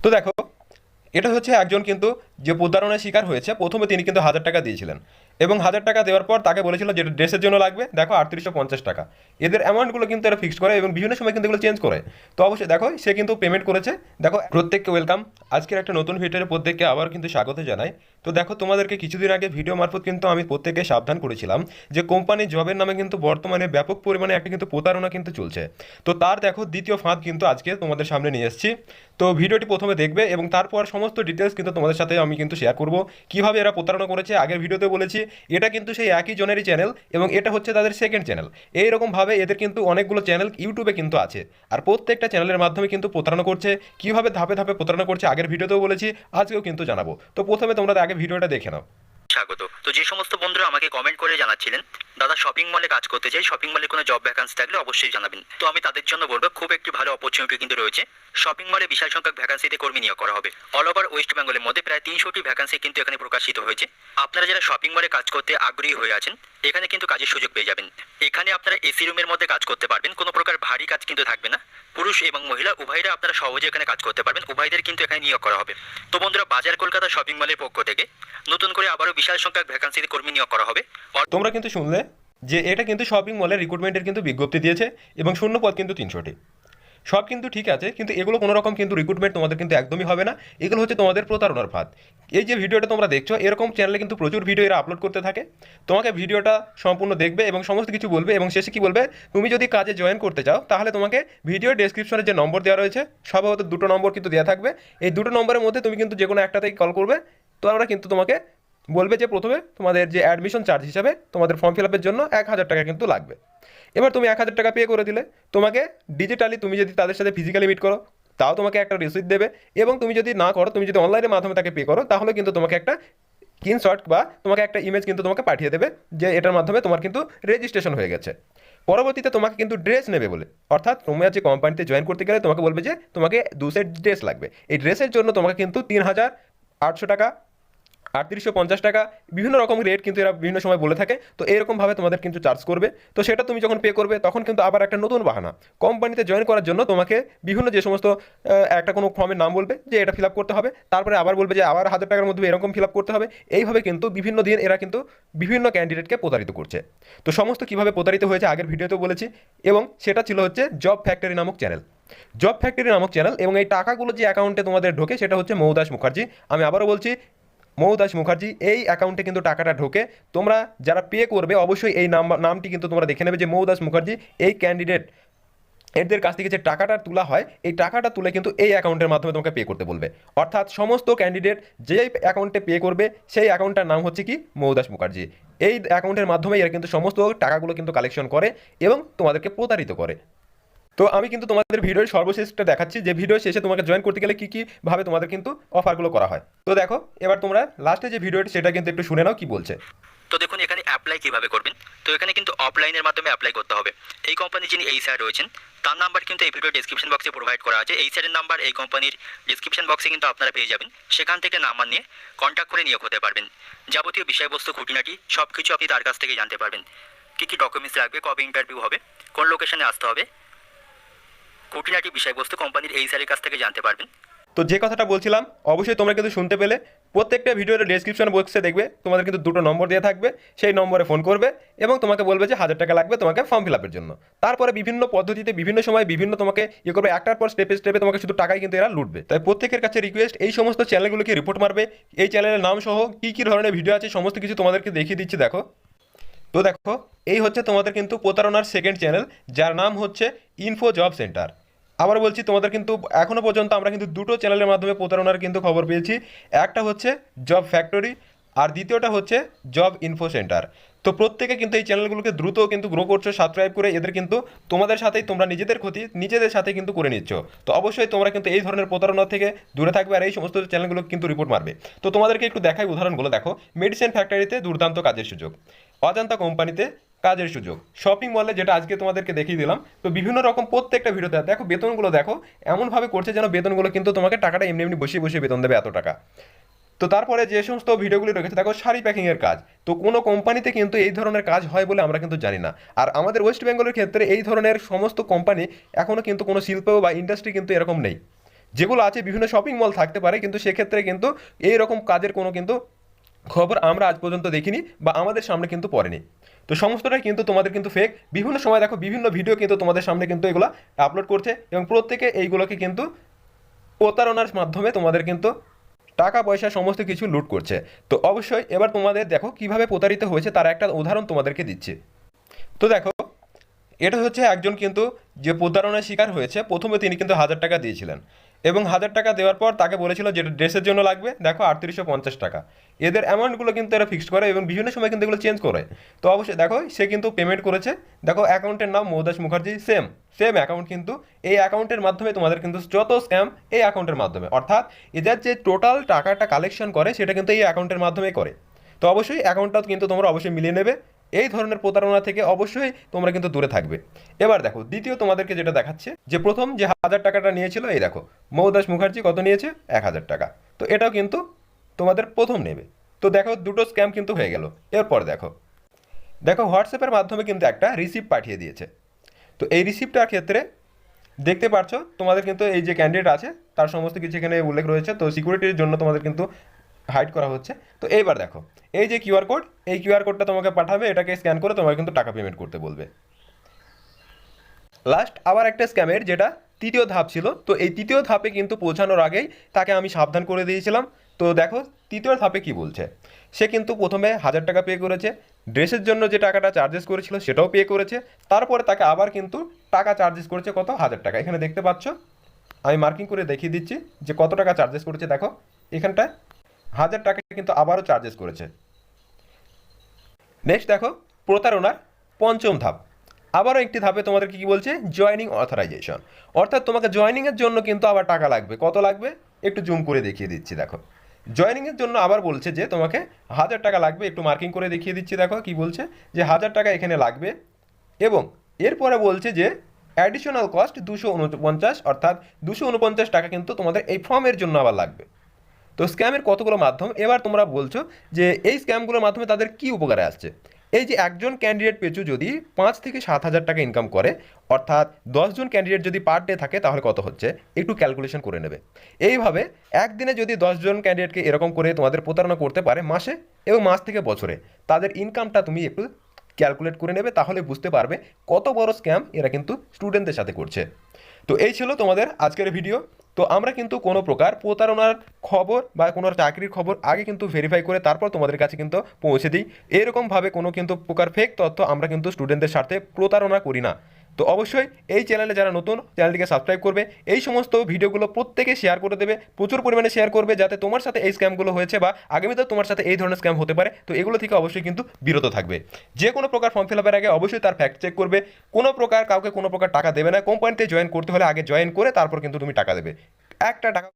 তো দেখো, এটা হচ্ছে একজন কিন্তু যে প্রতারণার শিকার হয়েছে। প্রথমে তিনি কিন্তু 1,000 টাকা দিয়েছিলেন এবং 1,000 টাকা দেওয়ার পর তাকে বলেছিল যে ড্রেসের জন্য লাগবে, দেখো 3850 টাকা। এদের অ্যামাউন্টগুলো কিন্তু এরা ফিক্সড করে এবং বিভিন্ন সময় কিন্তু এগুলো চেঞ্জ করে। তো অবশ্যই দেখো সে কিন্তু পেমেন্ট করেছে। দেখো প্রত্যেককে ওয়েলকাম, আজকের একটা নতুন ভিডিওতে প্রত্যেককে আবার কিন্তু স্বাগত জানাই। তো দেখো তোমাদেরকে কিছুদিন আগে ভিডিও মারফত কিন্তু আমি প্রত্যেককে সাবধান করেছিলাম যে কোম্পানি জবের নামে কিন্তু বর্তমানে ব্যাপক পরিমাণে একটা কিন্তু প্রতারণা কিন্তু চলছে। তো তার দেখো দ্বিতীয় ফাঁদ কিন্তু আজকে তোমাদের সামনে নিয়ে এসেছি। তো ভিডিওটি প্রথমে দেখবে এবং তারপর সমস্ত ডিটেলস কিন্তু তোমাদের সাথে আমি কিন্তু শেয়ার করব কিভাবে এরা প্রতারণা করেছে। আগের ভিডিওতে বলেছি এটা কিন্তু সেই একই জনেরই চ্যানেল এবং এটা হচ্ছে তাদের সেকেন্ড চ্যানেল। এইরকমভাবে এদের কিন্তু অনেকগুলো চ্যানেল ইউটিউবে কিন্তু আছে, আর প্রত্যেকটা চ্যানেলের মাধ্যমে কিন্তু প্রতারণা করছে। কিভাবে ধাপে ধাপে প্রতারণা করছে আগের ভিডিওতেও বলেছি, আজকেও কিন্তু জানাবো। তো প্রথমে তোমরা আগে ভিডিওটা দেখে নাও। স্বাগত। তো যে সমস্ত বন্ধুরা আমাকে কমেন্ট করে জানাচ্ছিলেন দাদা শপিং মলে কাজ করতে চাই, শপিং মলে কোনো জব ভ্যাকান্সি থাকলে অবশ্যই জানাবেন। তো আমি তাদের জন্য বলবো খুব একটি ভালো অপরচুনিটি কিন্তু রয়েছে। শপিং মলে বিশাল সংখ্যক ভ্যাকান্সিতে কর্মী নিয়োগ করা হবে। অল ওভার ওয়েস্ট বেঙ্গলের মধ্যে প্রায় 300টি ভ্যাকান্সি কিন্তু এখানে প্রকাশিত হয়েছে। আপনারা যারা শপিং মলে কাজ করতে আগ্রহী হয়ে আছেন এখানে কিন্তু কাজের সুযোগ পেয়ে যাবেন। এখানে আপনারা এসি রুমের মধ্যে কাজ করতে পারবেন, কোনো প্রকার ভারী কাজ কিন্তু থাকবে না। পুরুষ এবং মহিলা উভয়রা আপনারা সহজে এখানে কাজ করতে পারবেন, উভয়দের কিন্তু এখানে নিয়োগ করা হবে। তো বন্ধুরা, বাজার কলকাতা শপিং মলের পক্ষ থেকে নতুন করে আবারও বিশাল সংখ্যক ভ্যাকান্সিতে কর্মী নিয়োগ করা হবে। তোমরা কিন্তু শুনলে যে এটা কিন্তু শপিং মলের রিক্রুটমেন্টের কিন্তু বিজ্ঞপ্তি দিয়েছে এবং শূন্য পদ কিন্তু 300টি। সব কিন্তু ঠিক আছে, কিন্তু এগুলো কোনো রকম কিন্তু রিক্রুটমেন্ট তোমাদের কিন্তু একদমই হবে না। এগুলো হচ্ছে তোমাদের প্রতারণার ফাঁদ। এই যে ভিডিওটা তোমরা দেখছো, এরকম চ্যানেলে কিন্তু প্রচুর ভিডিও এরা আপলোড করতে থাকে। তোমাকে ভিডিওটা সম্পূর্ণ দেখবে এবং সমস্ত কিছু বলবে এবং শেষে কি বলবে, তুমি যদি কাজে জয়েন করতে চাও তাহলে তোমাকে ভিডিও ডেসক্রিপশনে যে নম্বর দেওয়া রয়েছে, সম্ভবত দুটো নম্বর কিন্তু দেওয়া থাকবে। এই দুটো নম্বরের মধ্যে তুমি কিন্তু যে কোনো একটাতেই কল করবে। তো আমরা কিন্তু তোমাকে বলবে যে প্রথমে তোমাদের যে অ্যাডমিশন চার্জ হিসাবে তোমাদের ফর্ম ফিল আপের জন্য 1,000 টাকা কিন্তু লাগবে। এবার তুমি 1,000 টাকা পে করে দিলে তোমাকে ডিজিটালি, তুমি যদি তাদের সাথে ফিজিক্যালি মিট করো তাও তোমাকে একটা রিসিপ্ট দেবে, এবং তুমি যদি না করো, তুমি যদি অনলাইনের মাধ্যমে তাকে পে করো তাহলে কিন্তু তোমাকে একটা স্ক্রিনশট বা তোমাকে একটা ইমেজ কিন্তু তোমাকে পাঠিয়ে দেবে যে এটার মাধ্যমে তোমার কিন্তু রেজিস্ট্রেশন হয়ে গেছে। পরবর্তীতে তোমাকে কিন্তু ড্রেস নেবে বলে, অর্থাৎ তুমি যে কোম্পানিতে জয়েন করতে গেলে তোমাকে বলবে যে তোমাকে 2 সেট ড্রেস লাগবে। এই ড্রেসের জন্য তোমাকে কিন্তু 3,800 টাকা, 3,850 টাকা, বিভিন্ন রকম রেট কিন্তু এরা বিভিন্ন সময় বলে থাকে। তো এরকমভাবে তোমাদের কিন্তু চার্জ করবে। তো সেটা তুমি যখন পে করবে তখন কিন্তু আবার একটা নতুন বাহানা, কোম্পানিতে জয়েন করার জন্য তোমাকে বিভিন্ন যে সমস্ত একটা কোনো ফর্মের নাম বলবে যে এটা ফিল আপ করতে হবে, তারপরে আবার বলবে যে আবার 1,000 টাকার মধ্যে এরকম ফিল আপ করতে হবে। এইভাবে কিন্তু বিভিন্ন দিন এরা কিন্তু বিভিন্ন ক্যান্ডিডেটকে প্রতারিত করছে। তো সমস্ত কীভাবে প্রতারিত হয়েছে আগের ভিডিওতেও বলেছি, এবং সেটা ছিল হচ্ছে জব ফ্যাক্টরি নামক চ্যানেল। জব ফ্যাক্টরি নামক চ্যানেল, এবং এই টাকাগুলো যে অ্যাকাউন্টে তোমাদের ঢোকে সেটা হচ্ছে মৌদাস মুখার্জি। আমি আবারও বলছি, মৌদাস মুখার্জি এই অ্যাকাউন্টে কিন্তু টাকাটা ঢোকে। তোমরা যারা পে করবে অবশ্যই এই নামটি কিন্তু তোমরা দেখে নেবে যে মৌদাস মুখার্জি এই ক্যান্ডিডেট এদের কাছ থেকে যে টাকাটা তোলা হয়, এই টাকাটা তুলে কিন্তু এই অ্যাকাউন্টের মাধ্যমে তোমাকে পে করতে বলবে। অর্থাৎ সমস্ত ক্যান্ডিডেট যেই অ্যাকাউন্টে পে করবে সেই অ্যাকাউন্টটার নাম হচ্ছে কি, মৌদাস মুখার্জি। এই অ্যাকাউন্টের মাধ্যমে এরা কিন্তু সমস্ত টাকাগুলো কিন্তু কালেকশন করে এবং তোমাদেরকে প্রতারিত করে। তো আমি কিন্তু তোমাদের ভিডিওর সর্বশেষটা দেখাচ্ছি যে ভিডিও শেষে তোমাকে জয়েন করতে গেলে কী কী ভাবে তোমাদের কিন্তু অফারগুলো করা হয়। তো দেখো এবার তোমরা লাস্টে যে ভিডিওটি সেটা কিন্তু একটু শুনে নাও কি বলছে। তো দেখুন এখানে অ্যাপ্লাই কিভাবে করবেন। তো এখানে কিন্তু অফলাইনের মাধ্যমে অ্যাপ্লাই করতে হবে। এই কোম্পানির যিনি এই স্যার রয়েছেন তার নাম্বার কিন্তু এই ভিডিও ডেসক্রিপশন বক্সে প্রোভাইড করা আছে। এই স্যারের নাম্বার এই কোম্পানির ডেসক্রিপশন বক্সে কিন্তু আপনারা পেয়ে যাবেন। সেখান থেকে নাম্বার নিয়ে কন্ট্যাক্ট করে নিয়োগ হতে পারবেন। যাবতীয় বিষয়বস্তু খুঁটিনাটি সব কিছু আপনি তার কাছ থেকে জানতে পারবেন। কী কী ডকুমেন্টস লাগবে, কবে ইন্টারভিউ হবে, কোন লোকেশনে আসতে হবে, খুঁটিনাটি বিষয়বস্তু কোম্পানির এই স্যারের কাছ থেকে জানতে পারবেন। তো যে কথাটা বলছিলাম অবশ্যই তোমরা কিন্তু শুনতে পেলে। প্রত্যেকটা ভিডিওর ডেসক্রিপশন বক্সে দেখবে তোমাদের কিন্তু দুটো নম্বর দেওয়া থাকবে, সেই নম্বরে ফোন করবে এবং তোমাকে বলবে যে 1,000 টাকা লাগবে তোমাকে ফর্ম ফিল আপের জন্য। তারপরে বিভিন্ন পদ্ধতিতে বিভিন্ন সময় বিভিন্ন তোমাকে করবে, একটার পর স্টেপে স্টেপে তোমাকে শুধু টাকাই কিন্তু এরা লুটবে। তাই প্রত্যেকের কাছে রিকোয়েস্ট, এই সমস্ত চ্যানেলগুলোকে রিপোর্ট মারবে। এই চ্যানেলের নাম সহ কী কী ধরনের ভিডিও আছে সমস্ত কিছু তোমাদেরকে দেখিয়ে দিচ্ছি। দেখো, তো দেখো এই হচ্ছে তোমাদের কিন্তু প্রতারণার সেকেন্ড চ্যানেল, যার নাম হচ্ছে ইনফো জব সেন্টার। আবার বলছি, তোমাদের কিন্তু এখনও পর্যন্ত আমরা কিন্তু দুটো চ্যানেলের মাধ্যমে প্রতারণার কিন্তু খবর পেয়েছি। একটা হচ্ছে জব ফ্যাক্টরি আর দ্বিতীয়টা হচ্ছে জব ইনফো সেন্টার। তো প্রত্যেকে কিন্তু এই চ্যানেলগুলোকে দ্রুত কিন্তু গ্রো করছো সাবস্ক্রাইব করে। এদের কিন্তু তোমাদের সাথেই তোমরা নিজেদের ক্ষতি নিজেদের সাথে কিন্তু করে নিচ্ছ। তো অবশ্যই তোমরা কিন্তু এই ধরনের প্রতারণা থেকে দূরে থাকবে আর এই সমস্ত চ্যানেলগুলো কিন্তু রিপোর্ট মারবে। তো তোমাদেরকে একটু দেখাই উদাহরণগুলো। দেখো, মেডিসিন ফ্যাক্টরিতে দুর্দান্ত কাজের সুযোগ, অজান্তা কোম্পানিতে কাজের সুযোগ, শপিং মলে যেটা আজকে তোমাদেরকে দেখিয়ে দিলাম। তো বিভিন্ন রকম প্রত্যেকটা ভিডিওতে দেখো বেতনগুলো, দেখো এমনভাবে করছে যেন বেতনগুলো কিন্তু তোমাকে টাকাটা এমনি এমনি বসিয়ে বসিয়ে বেতন দেবে এত টাকা। তো তারপরে যে সমস্ত ভিডিওগুলি রেখেছে দেখো শাড়ি প্যাকিংয়ের কাজ। তো কোনো কোম্পানিতে কিন্তু এই ধরনের কাজ হয় বলে আমরা কিন্তু জানি না। আর আমাদের ওয়েস্ট বেঙ্গলের ক্ষেত্রে এই ধরনের সমস্ত কোম্পানি এখনও কিন্তু কোনো শিল্প বা ইন্ডাস্ট্রি কিন্তু এরকম নেই যেগুলো আছে বিভিন্ন শপিং মল থাকতে পারে, কিন্তু সেক্ষেত্রে কিন্তু এইরকম কাজের কোনো কিন্তু খবর আমরা আজ পর্যন্ত দেখিনি বা আমাদের সামনে কিন্তু পড়েনি। তো সমস্তটাই কিন্তু তোমাদের কিন্তু ফেক। বিভিন্ন সময় দেখো বিভিন্ন ভিডিও কিন্তু তোমাদের সামনে কিন্তু এগুলো আপলোড করছে এবং প্রত্যেকে এইগুলোকে কিন্তু প্রতারণার মাধ্যমে তোমাদের কিন্তু টাকা পয়সা সমস্ত কিছু লুট করছে। তো অবশ্যই এবার তোমাদের দেখো কিভাবে প্রতারিত হয়েছে তার একটা উদাহরণ তোমাদেরকে দিচ্ছি। তো দেখো, এটা হচ্ছে একজন কিন্তু যে প্রতারণার শিকার হয়েছে, প্রথমে তিনি কিন্তু 1,000 টাকা দিয়েছিলেন এবং 1,000 টাকা দেওয়ার পর তাকে বলেছিল যেটা ড্রেসের জন্য লাগবে, দেখো 3850 টাকা। এদের অ্যামাউন্টগুলো কিন্তু এরা ফিক্সড করে এবং বিভিন্ন সময় কিন্তু এগুলো চেঞ্জ করে। তো অবশ্যই দেখো সে কিন্তু পেমেন্ট করেছে, দেখো অ্যাকাউন্টের নাম মৌদাস মুখার্জি, সেম সেম অ্যাকাউন্ট, কিন্তু এই অ্যাকাউন্টের মাধ্যমে তোমাদের কিন্তু যত স্ক্যাম এই অ্যাকাউন্টের মাধ্যমে, অর্থাৎ এদের যে টোটাল টাকাটা কালেকশন করে সেটা কিন্তু এই অ্যাকাউন্টের মাধ্যমেই করে। তো অবশ্যই অ্যাকাউন্টটাও কিন্তু তোমরা অবশ্যই মিলিয়ে নেবে। এই ধরনের প্রতারণা থেকে অবশ্যই তোমরা কিন্তু দূরে থাকবে। এবার দেখো দ্বিতীয় তোমাদেরকে যেটা দেখাচ্ছে, যে প্রথম যে 1,000 টাকাটা নিয়েছিল, এই দেখো মৌদাস মুখার্জি কত নিয়েছে, 1,000 টাকা। তো এটাও কিন্তু তোমাদের প্রথম নেবে। তো দেখো দুটো স্ক্যাম কিন্তু হয়ে গেল। এরপর দেখো, দেখো হোয়াটসঅ্যাপের মাধ্যমে কিন্তু একটা রিসিপ্ট পাঠিয়ে দিয়েছে। তো এই রিসিপ্টটার ক্ষেত্রে দেখতে পারছো তোমাদের কিন্তু এই যে ক্যান্ডিডেট আছে তার সমস্ত কিছু এখানে উল্লেখ রয়েছে। তো সিকিউরিটির জন্য তোমাদের কিন্তু হাইড করা হচ্ছে। তো এইবার দেখো এই যে কিউআর কোড, এই কিউআর কোডটা তোমাকে পাঠাবে, এটাকে স্ক্যান করে তোমাকে কিন্তু টাকা পেমেন্ট করতে বলবে। লাস্ট আবার একটা স্ক্যামের যেটা তৃতীয় ধাপ ছিল, তো এই তৃতীয় ধাপে কিন্তু পৌঁছানোর আগেই তাকে আমি সাবধান করে দিয়েছিলাম। তো দেখো তৃতীয় ধাপে কি বলছে, সে কিন্তু প্রথমে 1,000 টাকা পে করেছে, ড্রেসের জন্য যে টাকাটা চার্জেস করেছিল সেটাও পে করেছে, তারপরে তাকে আবার কিন্তু টাকা চার্জেস করেছে কত, 1,000 টাকা। এখানে দেখতে পাচ্ছ, আমি মার্কিং করে দেখিয়ে দিচ্ছি যে কত টাকা চার্জেস করেছে। দেখো এখানটায় 1,000 টাকা কিন্তু আবারও চার্জেস করেছে। নেক্সট দেখো প্রতারণার পঞ্চম ধাপ, আবারও একটি ধাপে তোমাদের কি বলছে, জয়েনিং অথরাইজেশন, অর্থাৎ তোমাকে জয়েনিংয়ের জন্য কিন্তু আবার টাকা লাগবে। কত লাগবে একটু জুম করে দেখিয়ে দিচ্ছি। দেখো জয়েনিংয়ের জন্য আবার বলছে যে তোমাকে 1,000 টাকা লাগবে, একটু মার্কিং করে দেখিয়ে দিচ্ছি। দেখো কি বলছে, যে 1,000 টাকা এখানে লাগবে এবং এরপরে বলছে যে অ্যাডিশনাল কস্ট 249, অর্থাৎ 249 টাকা কিন্তু তোমাদের এই ফর্মের জন্য আবার লাগবে। তো স্ক্যামের কতগুলো মাধ্যম, এবার তোমরা বলছো যে এই স্ক্যামগুলোর মাধ্যমে তাদের কি উপকারে আসছে। এই যে একজন ক্যান্ডিডেট পিছু যদি 5 থেকে 7,000 টাকা ইনকাম করে, অর্থাৎ 10জন ক্যান্ডিডেট যদি পার ডে থাকে তাহলে কত হচ্ছে একটু ক্যালকুলেশন করে নেবে। এইভাবে একদিনে যদি 10জন ক্যান্ডিডেটকে এরকম করে তোমাদের প্রতারণা করতে পারে মাসে এবং মাস থেকে বছরে, তাদের ইনকামটা তুমি একটু ক্যালকুলেট করে নেবে, তাহলে বুঝতে পারবে কত বড় স্ক্যাম এরা কিন্তু স্টুডেন্টদের সাথে করছে। তো এই ছিল তোমাদের আজকের ভিডিও। তো আমরা কিন্তু কোনো প্রকার প্রতারণার খবর বা কোনো চাকরির খবর আগে কিন্তু ভেরিফাই করে তারপর তোমাদের কাছে কিন্তু পৌঁছে দিই। এরকমভাবে কোনো কিন্তু প্রকার ফেক তথ্য আমরা কিন্তু স্টুডেন্টদের সাথে প্রতারণা করি না। তো অবশ্যই এই চ্যানেলে যারা নতুন, চ্যানেলটিকে সাবস্ক্রাইব করবে, এই সমস্ত ভিডিওগুলো প্রত্যেকে শেয়ার করে দেবে, প্রচুর পরিমাণে শেয়ার করবে, যাতে তোমার সাথে এই স্ক্যামগুলো হয়েছে বা আগামীতেও তোমার সাথে এই ধরনের স্ক্যাম হতে পারে, তো এগুলো থেকে অবশ্যই কিন্তু বিরত থাকবে। যে কোনো প্রকার ফর্ম ফিল আপের আগে অবশ্যই তার ফ্যাক্ট চেক করবে। কোনো প্রকার কাউকে কোনো প্রকার টাকা দেবে না। কোম্পানিতে জয়েন করতে হলে আগে জয়েন করে তারপর কিন্তু তুমি টাকা দেবে। একটা টাকা